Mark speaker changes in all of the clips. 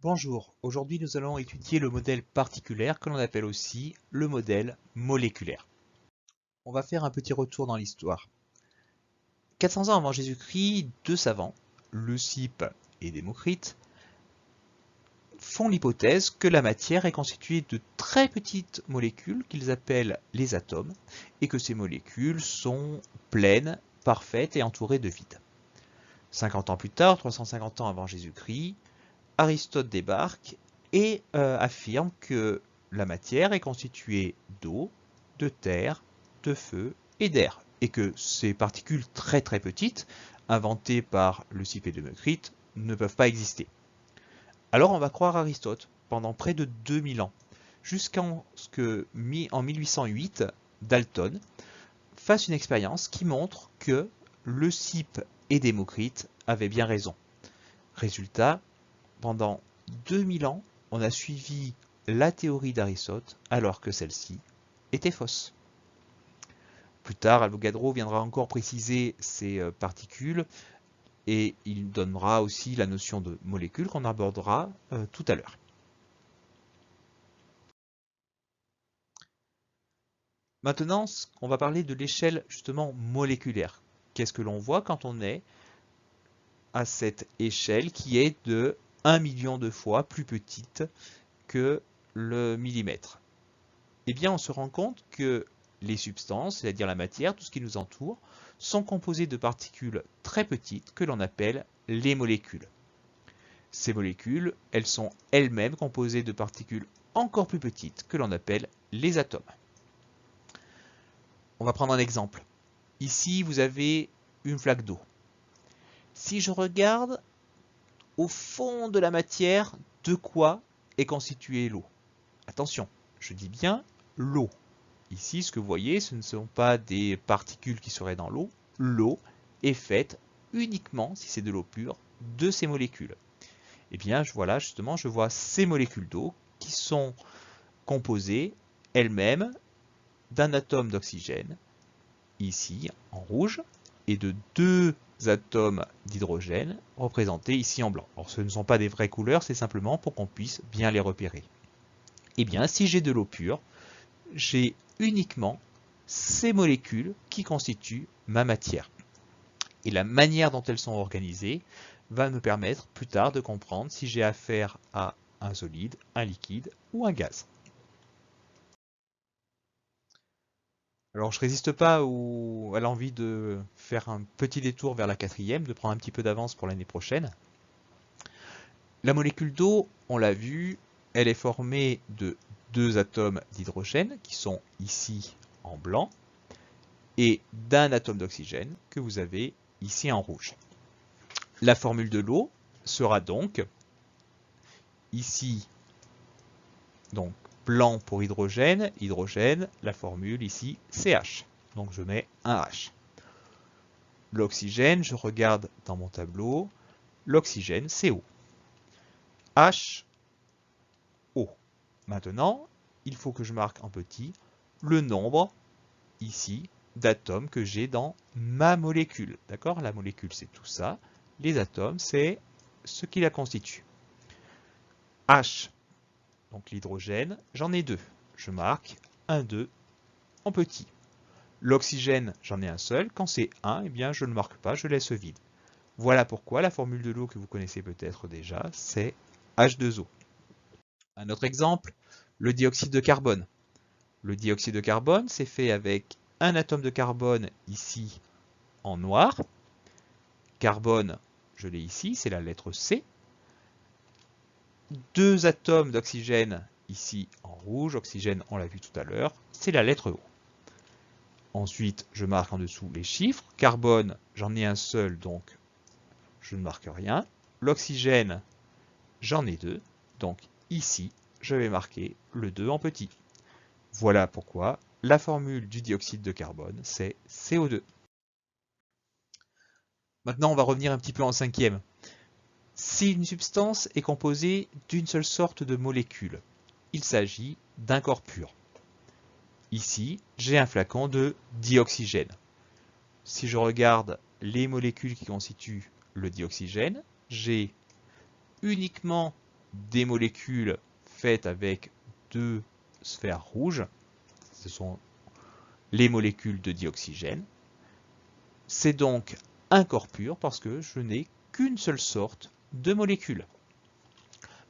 Speaker 1: Bonjour, aujourd'hui nous allons étudier le modèle particulaire que l'on appelle aussi le modèle moléculaire. On va faire un petit retour dans l'histoire. 400 ans avant Jésus-Christ, deux savants, Leucippe et Démocrite, font l'hypothèse que la matière est constituée de très petites molécules qu'ils appellent les atomes et que ces molécules sont pleines, parfaites et entourées de vide. 50 ans plus tard, 350 ans avant Jésus-Christ, Aristote débarque et affirme que la matière est constituée d'eau, de terre, de feu et d'air, et que ces particules très très petites, inventées par Leucippe et Démocrite, ne peuvent pas exister. Alors on va croire Aristote pendant près de 2000 ans, jusqu'en ce que, en 1808, Dalton fasse une expérience qui montre que Leucippe et Démocrite avaient bien raison. Résultat, pendant 2000 ans, on a suivi la théorie d'Aristote alors que celle-ci était fausse. Plus tard, Avogadro viendra encore préciser ces particules et il donnera aussi la notion de molécule qu'on abordera tout à l'heure. Maintenant, on va parler de l'échelle justement moléculaire. Qu'est-ce que l'on voit quand on est à cette échelle qui est de 1 million de fois plus petite que le millimètre? Eh bien, on se rend compte que les substances, c'est-à-dire la matière, tout ce qui nous entoure, sont composées de particules très petites que l'on appelle les molécules. Ces molécules, elles sont elles-mêmes composées de particules encore plus petites que l'on appelle les atomes. On va prendre un exemple. Ici, vous avez une flaque d'eau. Si je regarde au fond de la matière, de quoi est constituée l'eau? Attention, je dis bien l'eau. Ici, ce que vous voyez, ce ne sont pas des particules qui seraient dans l'eau. L'eau est faite uniquement, si c'est de l'eau pure, de ces molécules. Et bien, voilà, justement, je vois ces molécules d'eau qui sont composées elles-mêmes d'un atome d'oxygène, ici en rouge, et de deux atomes d'hydrogène, représentés ici en blanc. Alors, ce ne sont pas des vraies couleurs, c'est simplement pour qu'on puisse bien les repérer. Et bien, si j'ai de l'eau pure, j'ai uniquement ces molécules qui constituent ma matière. Et la manière dont elles sont organisées va me permettre plus tard de comprendre si j'ai affaire à un solide, un liquide ou un gaz. Alors je ne résiste pas à l'envie de faire un petit détour vers la quatrième, de prendre un petit peu d'avance pour l'année prochaine. La molécule d'eau, on l'a vu, elle est formée de deux atomes d'hydrogène qui sont ici en blanc et d'un atome d'oxygène que vous avez ici en rouge. La formule de l'eau sera donc ici donc blanc pour hydrogène, hydrogène, la formule ici CH. Donc je mets un H. L'oxygène, je regarde dans mon tableau, l'oxygène CO. HO. Maintenant, il faut que je marque en petit le nombre ici d'atomes que j'ai dans ma molécule. D'accord? La molécule, c'est tout ça. Les atomes, c'est ce qui la constitue. H, donc l'hydrogène, j'en ai deux. Je marque 1, 2 en petit. L'oxygène, j'en ai un seul. Quand c'est 1, eh bien, je ne marque pas, je laisse vide. Voilà pourquoi la formule de l'eau que vous connaissez peut-être déjà, c'est H2O. Un autre exemple, le dioxyde de carbone. Le dioxyde de carbone, c'est fait avec un atome de carbone ici en noir. Carbone, je l'ai ici, c'est la lettre C. Deux atomes d'oxygène ici en rouge. Oxygène, on l'a vu tout à l'heure, c'est la lettre O. Ensuite, je marque en dessous les chiffres. Carbone, j'en ai un seul, donc je ne marque rien. L'oxygène, j'en ai deux. Donc ici, je vais marquer le 2 en petit. Voilà pourquoi la formule du dioxyde de carbone, c'est CO2. Maintenant, on va revenir un petit peu en cinquième. Si une substance est composée d'une seule sorte de molécule, il s'agit d'un corps pur. Ici, j'ai un flacon de dioxygène. Si je regarde les molécules qui constituent le dioxygène, j'ai uniquement des molécules faites avec deux sphères rouges. Ce sont les molécules de dioxygène. C'est donc un corps pur parce que je n'ai qu'une seule sorte de molécules.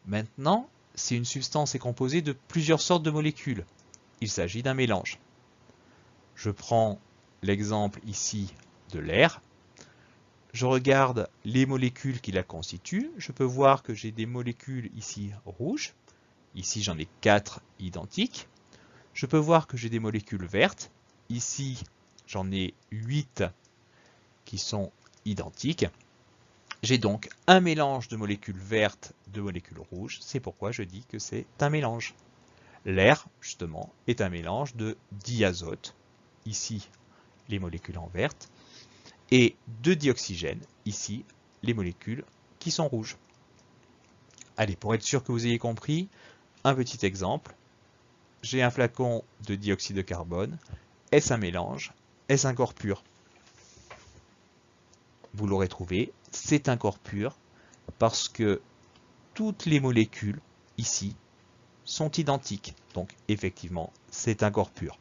Speaker 1: Maintenant, si une substance est composée de plusieurs sortes de molécules, il s'agit d'un mélange. Je prends l'exemple ici de l'air. Je regarde les molécules qui la constituent. Je peux voir que j'ai des molécules ici rouges. Ici, j'en ai 4 identiques. Je peux voir que j'ai des molécules vertes. Ici, j'en ai 8 qui sont identiques. J'ai donc un mélange de molécules vertes, de molécules rouges. C'est pourquoi je dis que c'est un mélange. L'air, justement, est un mélange de diazote. Ici, les molécules en verte. Et de dioxygène, ici, les molécules qui sont rouges. Allez, pour être sûr que vous ayez compris, un petit exemple. J'ai un flacon de dioxyde de carbone. Est-ce un mélange? Est-ce un corps pur? Vous l'aurez trouvé, c'est un corps pur parce que toutes les molécules ici sont identiques. Donc effectivement, c'est un corps pur.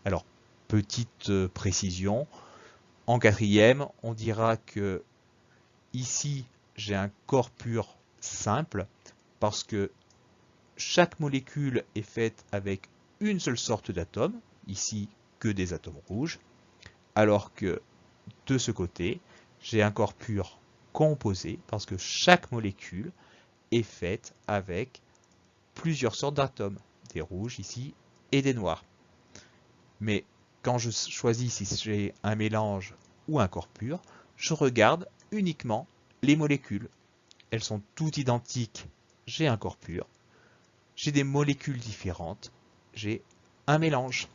Speaker 1: Alors, petite précision, en quatrième, on dira que ici, j'ai un corps pur simple parce que chaque molécule est faite avec une seule sorte d'atome, ici que des atomes rouges, alors que de ce côté, j'ai un corps pur composé parce que chaque molécule est faite avec plusieurs sortes d'atomes, des rouges ici et des noirs. Mais quand je choisis si j'ai un mélange ou un corps pur, je regarde uniquement les molécules. Elles sont toutes identiques, j'ai un corps pur. J'ai des molécules différentes, j'ai un mélange.